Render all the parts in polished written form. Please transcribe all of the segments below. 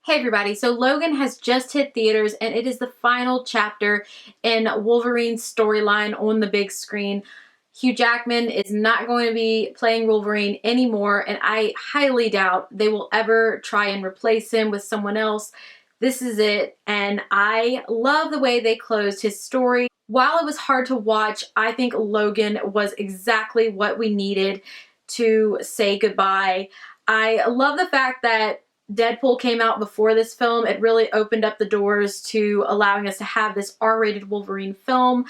Hey everybody, so Logan has just hit theaters and it is the final chapter in Wolverine's storyline on the big screen. Hugh Jackman is not going to be playing Wolverine anymore, and I highly doubt they will ever try and replace him with someone else. This is it, and I love the way they closed his story. While it was hard to watch, I think Logan was exactly what we needed to say goodbye. I love the fact that Deadpool came out before this film. It really opened up the doors to allowing us to have this R-rated Wolverine film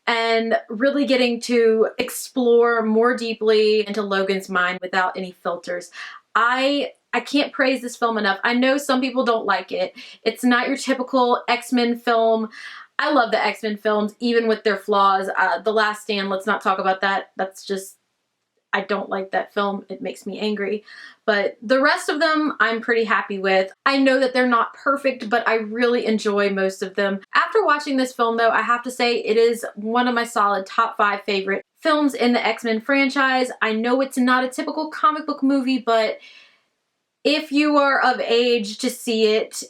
and really getting to explore more deeply into Logan's mind without any filters. I can't praise this film enough. I know some people don't like it. It's not your typical X-Men film. I love the X-Men films, even with their flaws. The Last Stand, let's not talk about that. That's just, I don't like that film. It makes me angry. But the rest of them, I'm pretty happy with. I know that they're not perfect, but I really enjoy most of them. After watching this film, though, I have to say it is one of my solid top 5 favorite films in the X-Men franchise. I know it's not a typical comic book movie, but if you are of age to see it,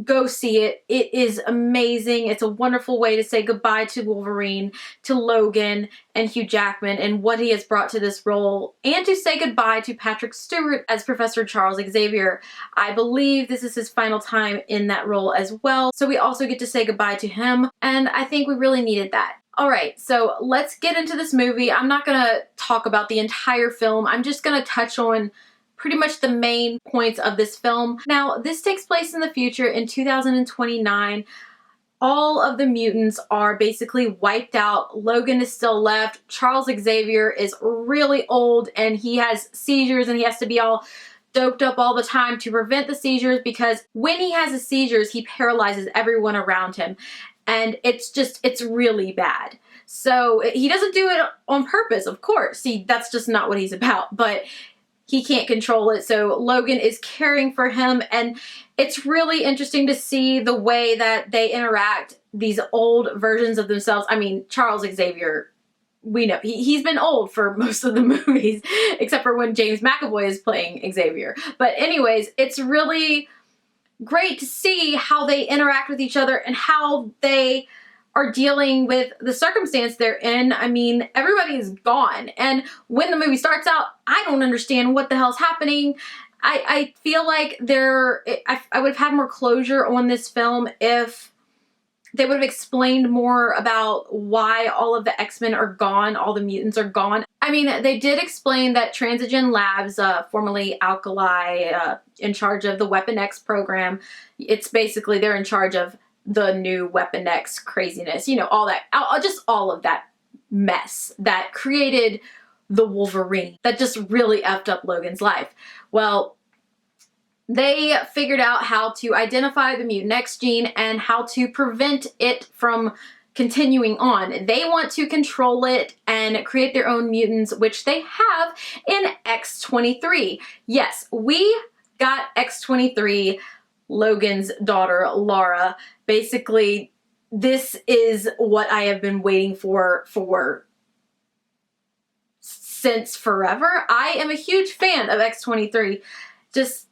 go see it. It is amazing. It's a wonderful way to say goodbye to Wolverine, to Logan, and Hugh Jackman and what he has brought to this role, and to say goodbye to Patrick Stewart as Professor Charles Xavier. I believe this is his final time in that role as well, so we also get to say goodbye to him, and I think we really needed that. Alright, so let's get into this movie. I'm not gonna talk about the entire film. I'm just gonna touch on pretty much the main points of this film. Now, this takes place in the future in 2029. All of the mutants are basically wiped out. Logan is still left. Charles Xavier is really old and he has seizures and he has to be all doped up all the time to prevent the seizures, because when he has the seizures, he paralyzes everyone around him. And it's really bad. So he doesn't do it on purpose, of course. That's just not what he's about. But he can't control it, so Logan is caring for him, and it's really interesting to see the way that they interact, these old versions of themselves. I mean, Charles Xavier, we know, he's been old for most of the movies, except for when James McAvoy is playing Xavier. But anyways, it's really great to see how they interact with each other and how they are dealing with the circumstance they're in. I mean, everybody's gone. And when the movie starts out, I don't understand what the hell's happening. I feel like I would have had more closure on this film if they would have explained more about why all of the X-Men are gone, all the mutants are gone. I mean, they did explain that Transigen Labs, formerly Alkali, in charge of the Weapon X program, it's basically they're in charge of the new Weapon X craziness, you know, all that, just all of that mess that created the Wolverine that just really effed up Logan's life. Well, they figured out how to identify the mutant X gene and how to prevent it from continuing on. They want to control it and create their own mutants, which they have in X-23. Yes, we got X-23, Logan's daughter, Lara. Basically, this is what I have been waiting for since forever. I am a huge fan of X-23. Just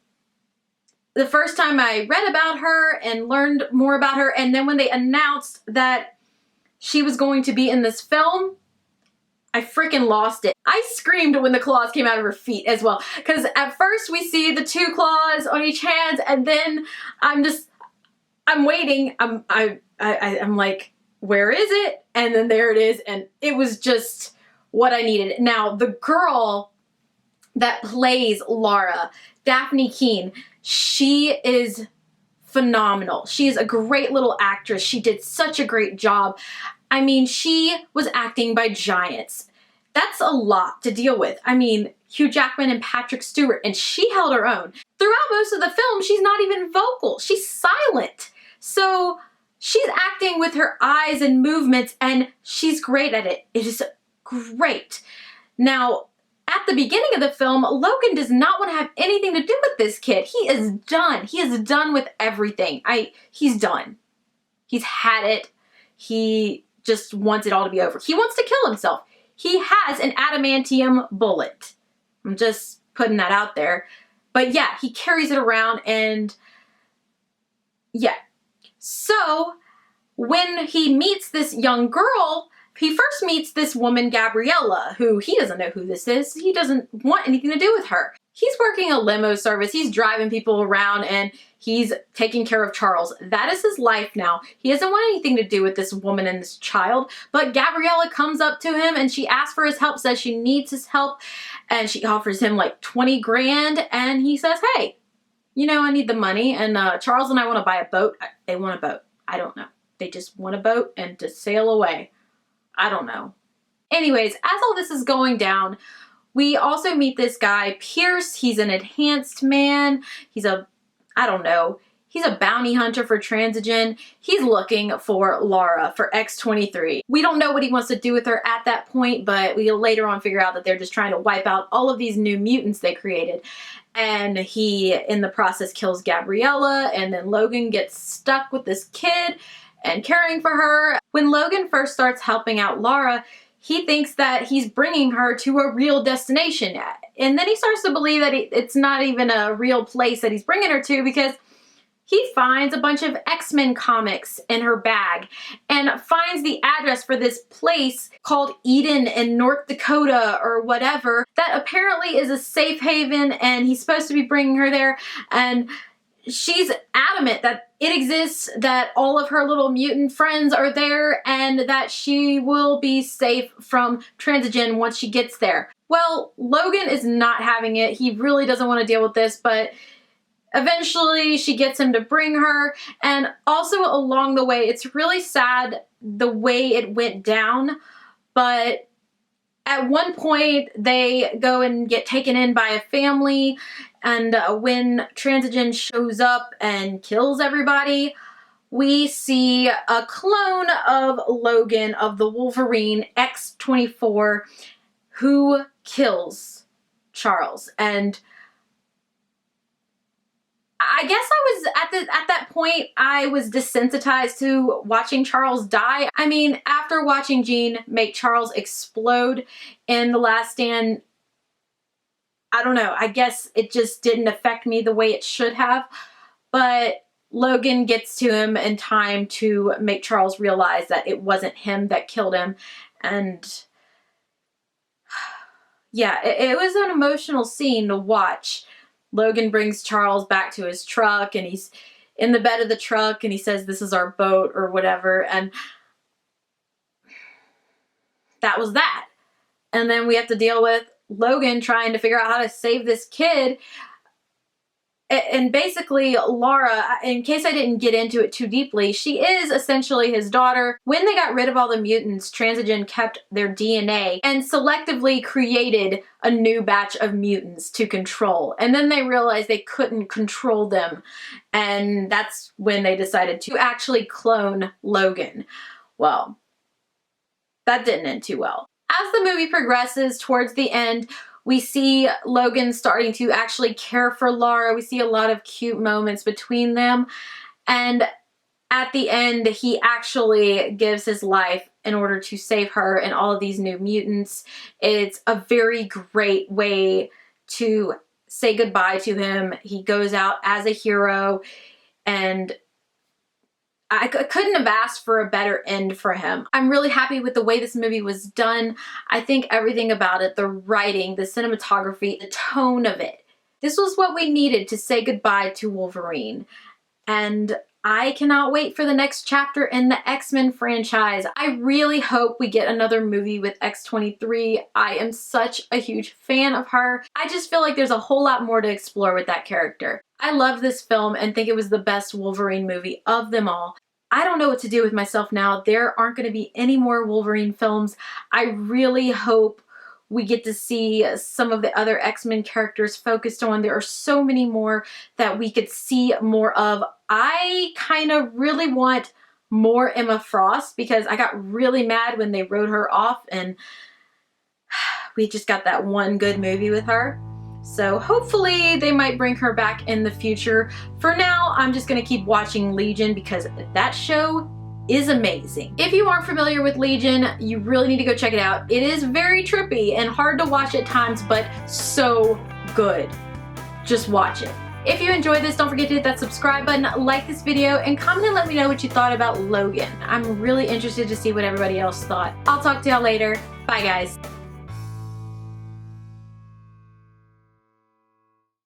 the first time I read about her and learned more about her, and then when they announced that she was going to be in this film, I freaking lost it. I screamed when the claws came out of her feet as well, because at first we see the 2 claws on each hand, and then I'm waiting. I'm like, where is it? And then there it is, and it was just what I needed. Now, the girl that plays Lara, Dafne Keen, she is phenomenal. She is a great little actress. She did such a great job. I mean, she was acting by giants. That's a lot to deal with. I mean, Hugh Jackman and Patrick Stewart, and she held her own. Throughout most of the film, she's not even vocal. She's silent. So she's acting with her eyes and movements, and she's great at it. It is great. Now, at the beginning of the film, Logan does not want to have anything to do with this kid. He is done. He is done with everything. He's done. He's had it. He just wants it all to be over. He wants to kill himself. He has an adamantium bullet. I'm just putting that out there. But yeah, he carries it around, and Yeah. So when he meets this young girl, he first meets this woman, Gabriella, who he doesn't know who this is. He doesn't want anything to do with her. He's working a limo service. He's driving people around and he's taking care of Charles. That is his life now. He doesn't want anything to do with this woman and this child. But Gabriella comes up to him and she asks for his help, says she needs his help. And she offers him like 20 grand. And he says, hey, you know, I need the money. And Charles and I want to buy a boat. They want a boat. I don't know. They just want a boat and to sail away. I don't know. Anyways, as all this is going down, we also meet this guy, Pierce. He's an enhanced man. He's I don't know. He's a bounty hunter for Transigen. He's looking for Lara, for X-23. We don't know what he wants to do with her at that point, but we later on figure out that they're just trying to wipe out all of these new mutants they created. And he, in the process, kills Gabriella, and then Logan gets stuck with this kid and caring for her. When Logan first starts helping out Lara, he thinks that he's bringing her to a real destination. And then he starts to believe that it's not even a real place that he's bringing her to, because he finds a bunch of X-Men comics in her bag and finds the address for this place called Eden in North Dakota or whatever that apparently is a safe haven, and he's supposed to be bringing her there. And she's adamant that it exists, that all of her little mutant friends are there, and that she will be safe from Transigen once she gets there. Well, Logan is not having it. He really doesn't want to deal with this, but eventually she gets him to bring her. And also along the way, it's really sad the way it went down, but at one point they go and get taken in by a family, and when Transigen shows up and kills everybody, we see a clone of Logan, of the Wolverine, X-24, who kills Charles. And I guess I was at that point, I was desensitized to watching Charles die. I mean, after watching Jean make Charles explode in The Last Stand, I don't know, I guess it just didn't affect me the way it should have. But Logan gets to him in time to make Charles realize that it wasn't him that killed him. And yeah, it was an emotional scene to watch. Logan brings Charles back to his truck, and he's in the bed of the truck, and he says, "This is our boat," or whatever. And that was that. And then we have to deal with Logan trying to figure out how to save this kid. And basically, Lara, in case I didn't get into it too deeply, she is essentially his daughter. When they got rid of all the mutants, Transigen kept their DNA and selectively created a new batch of mutants to control. And then they realized they couldn't control them. And that's when they decided to actually clone Logan. Well, that didn't end too well. As the movie progresses towards the end, we see Logan starting to actually care for Lara. We see a lot of cute moments between them. And at the end, he actually gives his life in order to save her and all of these new mutants. It's a very great way to say goodbye to him. He goes out as a hero, and I couldn't have asked for a better end for him. I'm really happy with the way this movie was done. I think everything about it, the writing, the cinematography, the tone of it, this was what we needed to say goodbye to Wolverine. And I cannot wait for the next chapter in the X-Men franchise. I really hope we get another movie with X-23. I am such a huge fan of her. I just feel like there's a whole lot more to explore with that character. I love this film and think it was the best Wolverine movie of them all. I don't know what to do with myself now. There aren't going to be any more Wolverine films. I really hope we get to see some of the other X-Men characters focused on. There are so many more that we could see more of. I kind of really want more Emma Frost, because I got really mad when they wrote her off, and we just got that one good movie with her. So hopefully they might bring her back in the future. For now, I'm just going to keep watching Legion, because that show is amazing. If you aren't familiar with Legion, you really need to go check it out. It is very trippy and hard to watch at times, but so good. Just watch it. If you enjoyed this, don't forget to hit that subscribe button, like this video, and comment and let me know what you thought about Logan. I'm really interested to see what everybody else thought. I'll talk to y'all later. Bye, guys.